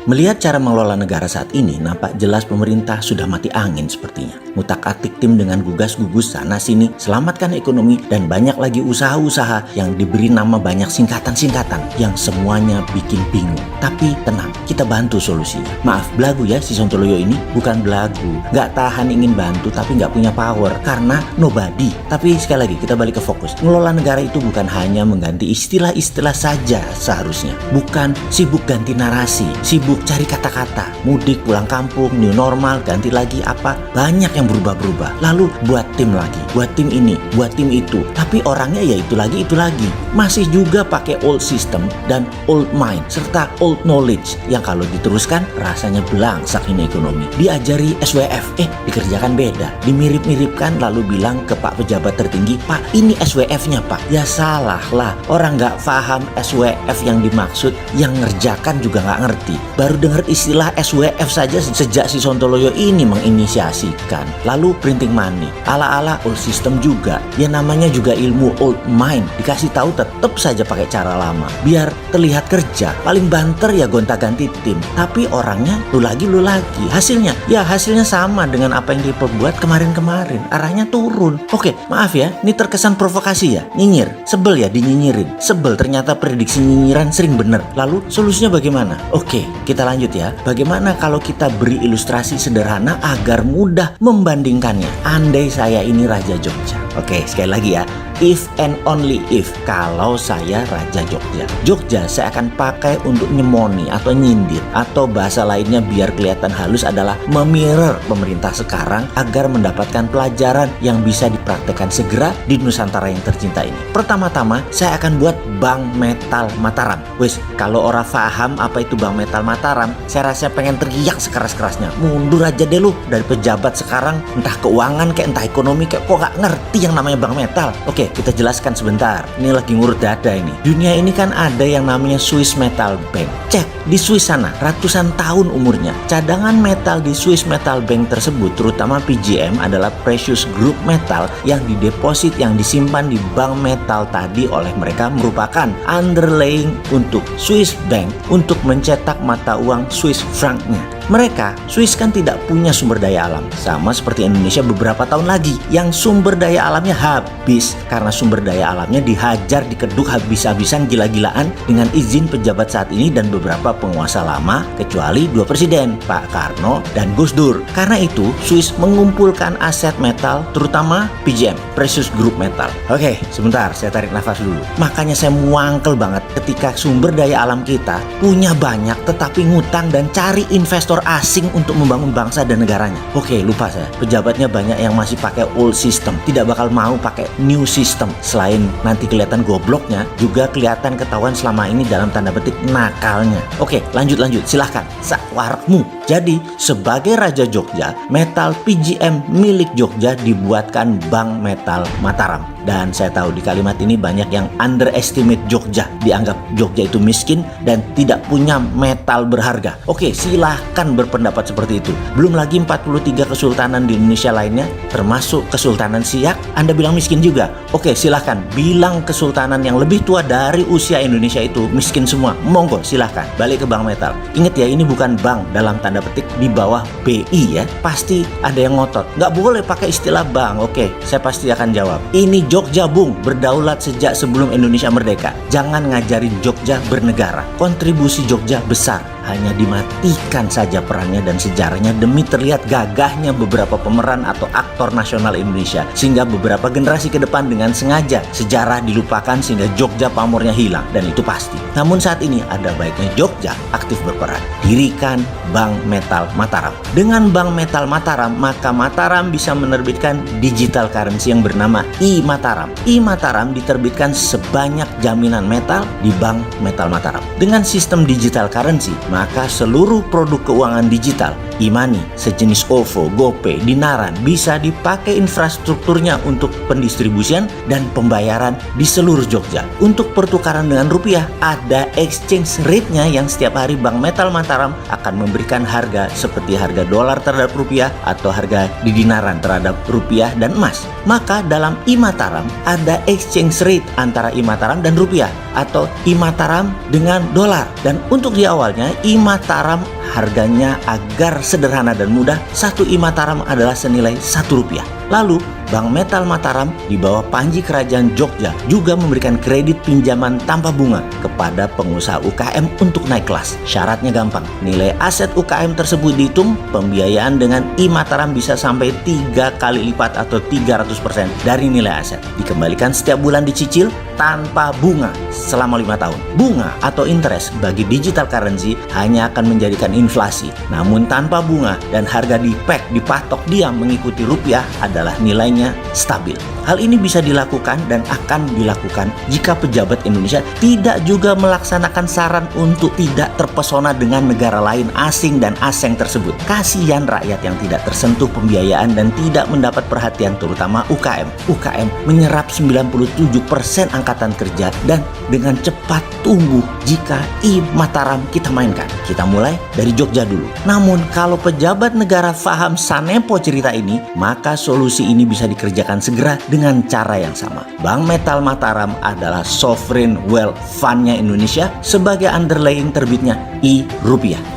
Melihat cara mengelola negara saat ini, nampak jelas pemerintah sudah mati angin sepertinya. Ngutak-atik tim dengan gugas-gugus sana-sini, selamatkan ekonomi, dan banyak lagi usaha-usaha yang diberi nama banyak singkatan-singkatan yang semuanya bikin bingung. Tapi tenang, kita bantu solusinya. Maaf, belagu ya si Sontoloyo ini, bukan belagu. Nggak tahan ingin bantu tapi nggak punya power karena nobody. Tapi sekali lagi kita balik ke fokus. Ngelola negara itu bukan hanya mengganti istilah-istilah saja seharusnya. Bukan sibuk ganti narasi, sibuk cari kata-kata. Mudik, pulang kampung, new normal, ganti lagi apa. Banyak yang berubah-berubah. Lalu buat tim lagi, buat tim ini, buat tim itu. Tapi orangnya ya itu lagi, itu lagi. Masih juga pakai old system dan old mind serta old knowledge yang kalau diteruskan rasanya belangsak ini ekonomi. Diajari SWF, dikerjakan beda. Dimirip-miripkan lalu bilang ke Pak pejabat tertinggi, Pak ini SWF-nya Pak. Ya salah lah, orang nggak paham SWF yang dimaksud, yang ngerjakan juga nggak ngerti. Baru dengar istilah SWF saja sejak si Sontoloyo ini menginisiasikan. Lalu printing money, ala-ala old system juga. Ya namanya juga ilmu old mind, dikasih tahu tetap saja pakai cara lama. Biar terlihat kerja, paling banter ya gonta-ganti tim. Tapi orangnya lu lagi. Hasilnya sama dengan apa yang diperbuat kemarin-kemarin. Arahnya turun. Oke, maaf ya, ini terkesan provokasi ya. Nyinyir, sebel ya dinyinyirin. Sebel ternyata prediksi nyinyiran sering bener. Lalu solusinya bagaimana? Oke, kita lanjut ya. Bagaimana kalau kita beri ilustrasi sederhana agar mudah membandingkannya? Andai saya ini Raja Jogja. Oke, sekali lagi ya. If and only if, kalau saya Raja Jogja. Jogja saya akan pakai untuk nyemoni atau nyindir, atau bahasa lainnya biar kelihatan halus adalah memirror pemerintah sekarang agar mendapatkan pelajaran yang bisa dipraktekkan segera di Nusantara yang tercinta ini. Pertama-tama saya akan buat Bank Metal Mataram. Wes, kalau orang paham apa itu Bank Metal Mataram, saya rasa pengen teriak sekeras-kerasnya. Mundur aja deh lu dari pejabat sekarang, entah keuangan kayak entah ekonomi kayak, kok gak ngerti yang namanya Bank Metal. Oke, kita jelaskan sebentar. Ini lagi ngurut dada ini. Dunia ini kan ada yang namanya Swiss Metal Bank. Cek, di Swiss sana ratusan tahun umurnya. Cadangan metal di Swiss Metal Bank tersebut, terutama PGM, adalah precious group metal yang dideposit, yang disimpan di bank metal tadi oleh mereka merupakan underlying untuk Swiss Bank untuk mencetak mata uang Swiss franc-nya. Mereka, Swiss kan tidak punya sumber daya alam. Sama seperti Indonesia beberapa tahun lagi, yang sumber daya alamnya habis. Karena sumber daya alamnya dihajar, dikeduk habis-habisan gila-gilaan dengan izin pejabat saat ini dan beberapa penguasa lama, kecuali dua presiden, Pak Karno dan Gus Dur. Karena itu, Swiss mengumpulkan aset metal, terutama PGM, Precious Group Metal. Oke, sebentar, saya tarik nafas dulu. Makanya saya muangkel banget ketika sumber daya alam kita punya banyak, tetapi ngutang dan cari investor asing untuk membangun bangsa dan negaranya. Oke, lupa saya. Pejabatnya banyak yang masih pakai old system, tidak bakal mau pakai new system. Selain nanti kelihatan gobloknya, juga kelihatan ketahuan selama ini dalam tanda petik nakalnya. Oke, lanjut, silahkan. Sakwarekmu. Jadi, sebagai Raja Jogja, metal PGM milik Jogja dibuatkan Bank Metal Mataram. Dan saya tahu di kalimat ini banyak yang underestimate Jogja, dianggap Jogja itu miskin dan tidak punya metal berharga. Oke, silahkan berpendapat seperti itu. Belum lagi 43 kesultanan di Indonesia lainnya, termasuk Kesultanan Siak, Anda bilang miskin juga. Oke, silahkan bilang kesultanan yang lebih tua dari usia Indonesia itu miskin semua. Monggo, silahkan balik ke Bank Metal. Ingat ya, ini bukan bank dalam tanda petik di bawah BI ya. Pasti ada yang ngotot, nggak boleh pakai istilah bank. Oke, saya pasti akan jawab. Ini Jogja bung, berdaulat sejak sebelum Indonesia merdeka. Jangan ngajarin Jogja bernegara. Kontribusi Jogja besar, hanya dimatikan saja perannya dan sejarahnya demi terlihat gagahnya beberapa pemeran atau aktor nasional Indonesia, sehingga beberapa generasi ke depan dengan sengaja sejarah dilupakan sehingga Jogja pamornya hilang, dan itu pasti. Namun saat ini ada baiknya Jogja aktif berperan. Dirikan Bank Metal Mataram. Dengan Bank Metal Mataram, maka Mataram bisa menerbitkan digital currency yang bernama I-Mataram. I-Mataram diterbitkan sebanyak jaminan metal di Bank Metal Mataram. Dengan sistem digital currency, maka seluruh produk keuangan digital, e-money, sejenis OVO, GoPay, Dinaran, bisa dipakai infrastrukturnya untuk pendistribusian dan pembayaran di seluruh Jogja. Untuk pertukaran dengan rupiah, ada exchange rate-nya yang setiap hari Bank Metal Mataram akan memberikan harga seperti harga dolar terhadap rupiah atau harga di dinaran terhadap rupiah dan emas. Maka dalam I-Mataram ada exchange rate antara I-Mataram dan rupiah atau I-Mataram dengan dolar. Dan untuk di awalnya I-Mataram harganya agar sederhana dan mudah, satu I-Mataram adalah senilai Rp1. Lalu Bank Metal Mataram di bawah panji Kerajaan Jogja juga memberikan kredit pinjaman tanpa bunga kepada pengusaha UKM untuk naik kelas. Syaratnya gampang, nilai aset UKM tersebut dihitung, pembiayaan dengan I-Mataram bisa sampai 3 kali lipat atau 300% dari nilai aset. Dikembalikan setiap bulan dicicil tanpa bunga selama 5 tahun. Bunga atau interest bagi digital currency hanya akan menjadikan inflasi. Namun tanpa bunga dan harga dipatok diam mengikuti rupiah adalah nilainya stabil. Hal ini bisa dilakukan dan akan dilakukan jika pejabat Indonesia tidak juga melaksanakan saran untuk tidak terpesona dengan negara lain asing dan asing tersebut. Kasihan rakyat yang tidak tersentuh pembiayaan dan tidak mendapat perhatian, terutama UKM. UKM menyerap 97% angkatan kerja dan dengan cepat tumbuh jika I-Mataram kita mainkan. Kita mulai dari Jogja dulu. Namun kalau pejabat negara paham sanepo cerita ini, maka solusi ini bisa dikerjakan segera dengan cara yang sama. Bank Metal Mataram adalah sovereign wealth fund-nya Indonesia sebagai underlying terbitnya I-Rupiah.